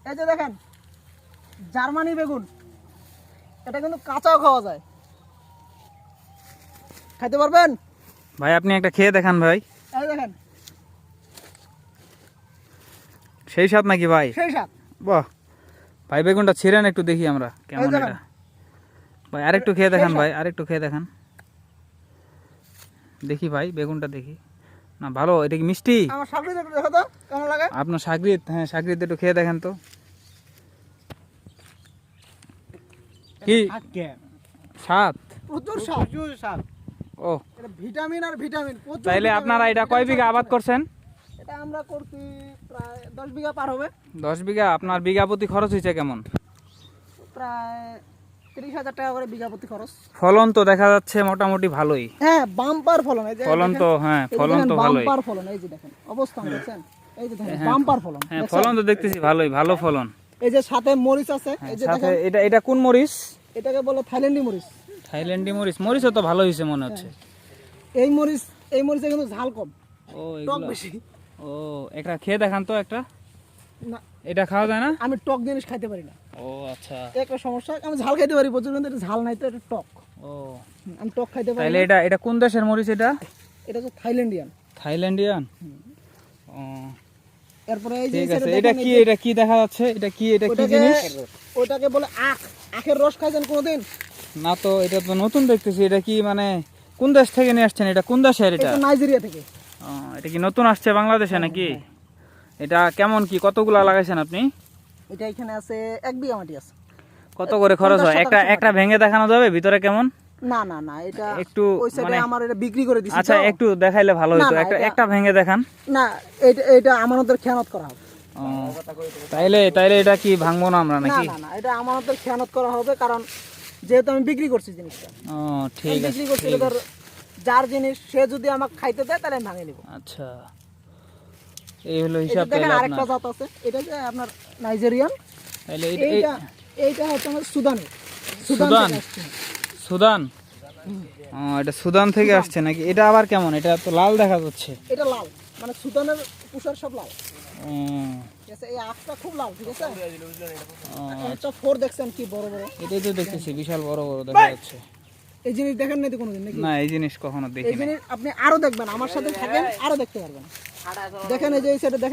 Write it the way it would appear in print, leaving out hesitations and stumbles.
এই যে দেখেন জার্মানি বেগুন, এটা কিন্তু কাঁচাও খাওয়া যায়, খাইতে পারবেন ভাই? আপনি একটা খেয়ে দেখান ভাই। এই দেখেন সেই স্বাদ নাকি ভাই? সেই স্বাদ। বাহ ভাই, বেগুনটা ছিঁড়েন একটু দেখি আমরা কেমন দেখেন। এটা। ভাই আরেকটু খেয়ে দেখান সেই ভাই, আরেকটু খেয়ে দেখান দেখি ভাই, বেগুনটা দেখি। না ভালো, এটা কি মিষ্টি? আমার সাগরিত একটু দেখো তো কেমন লাগে। আপনার সাগরিত, হ্যাঁ সাগরিত একটু খেয়ে দেখেন তো। কি স্বাদ? প্রচুর স্বাদ। ও এটা ভিটামিন আর ভিটামিন প্রচুর। তাইলে ভিটামিন আপনারা আর এটা কয় বিঘা ভিটামিন আবাদ করছেন? এটা আমরা করছি প্রায় 10 বিঘা পার হবে। 10 বিঘা। আপনার বিঘা প্রতি খরচ হয়েছে কেমন? প্রায় 30,000 টাকা করে বিঘা প্রতি খরচ। ফলন তো দেখা যাচ্ছে মোটামুটি ভালোই। হ্যাঁ বাম্পার ফলন। এই যে ফলন তো, হ্যাঁ ফলন তো ভালোই। বাম্পার ফলন, এই যে দেখেন অবস্থান দেখছেন, এই যে দেখেন বাম্পার ফলন। হ্যাঁ ফলন তো দেখতেছি ভালোই, ভালো ফলন। এই যে সাথে মরিচ আছে, এই যে সাথে দেখেন এটা কোন মরিচ? এটাকে বলে থাইল্যান্ডি মরিচ। থাইল্যান্ডি মরিচ। মরিচও তো ভালো হয়েছে মনে হচ্ছে। এই মরিচে কিন্তু ঝাল কম, ও টক এগুলো। বেশি। ও একটা খেয়ে দেখান তো একটা। না এটা খাওয়া যায় না? আমি টক জিনিস খাইতে পারি না, ও আচ্ছা। একটা সমস্যা। আমি ঝাল খাইতে পারি প্রচুর, কিন্তু এটা ঝাল নাই তো, এটা টক। ও আমি টক খাইতে পারি তাইলে না। এটা কোন দেশের মরিচ এটা? এটা হচ্ছে থাইল্যান্ডিয়ান। থাইল্যান্ডিয়ান। ও এরপরে এই যে ঠিক আছে। সাইডে এটা দেখেন, কি, এই যে এটা কি দেখা যাচ্ছে? এটা কি ওটাকে জিনিস? ওটাকে বলে আখের রস খাইছেন কোনোদিন? না তো, এটা তো নতুন দেখতেছি। এটা কি মানে কোন দেশ থেকে নিয়ে আসছেন? এটা কোন দেশের এটা? এটা নাইজেরিয়া থেকে। ও এটা কি নতুন আসছে বাংলাদেশে নাকি? এটা কেমন কি, কতগুলা লাগাইছেন আপনি? এটা এখানে আছে 1 বিঘা মাটি আছে। কত করে খরচ হয়? 50 একটা শতাংশ একটা ভেঙে দেখানো যাবে ভিতরে কেমন? না না না, এটা একটু ওই সাইডে মানে আমার এটা বিক্রি করে দিছি। আচ্ছা তো। একটু দেখাইলে ভালো হতো। না, না, একটা এটা- একটা ভেঙে দেখান। না এটা আমানতের খেয়ানত করা হবে। ও তাইলে এটা কি ভাঙবো না আমরা না নাকি? না না, এটা আমানতের খেয়ানত করা হবে, কারণ যেহেতু আমি বিক্রি করছি জিনিসটা। ও আমি ঠিক আছে, বিক্রি করছি, ঠিক এবার আছে। যার জিনিস সে যদি আমাকে খাইতে দেয় তাহলে আমি ভাঙে নিব। আচ্ছা এই হলো এটা হিসাব দেখেন তাইলে আরেকটা আপনার। জাত আছে, এটা যে আপনার নাইজেরিয়ান। তাইলে এইটা এইটা হচ্ছে আমাদের সুদানি। সুদান? থেকে আসছে। সুদান? ও এটা সুদান থেকে আসছে নাকি? এটা আবার কেমন? এটা তো লাল দেখা যাচ্ছে। এটা লাল, মানে সুদানের পুষার সব লাল। ও ঠিক আছে, এই আখটা খুব লাল। ঠিক আছে, ও, একটা ফোর দেখছেন কি বড় বড়। এটাই তো দেখতেছি, বিশাল বড় বড় দেখা যাচ্ছে। এই জিনিস দেখেন নাই তো কোনোদিন নাকি? না এই জিনিস কখনো এই দেখি না। জিনিস আপনি আরো দেখবেন, আমার সাথে থাকেন আরো দেখতে পারবেন। দেখেন এই যে এই সাইডে দেখেন।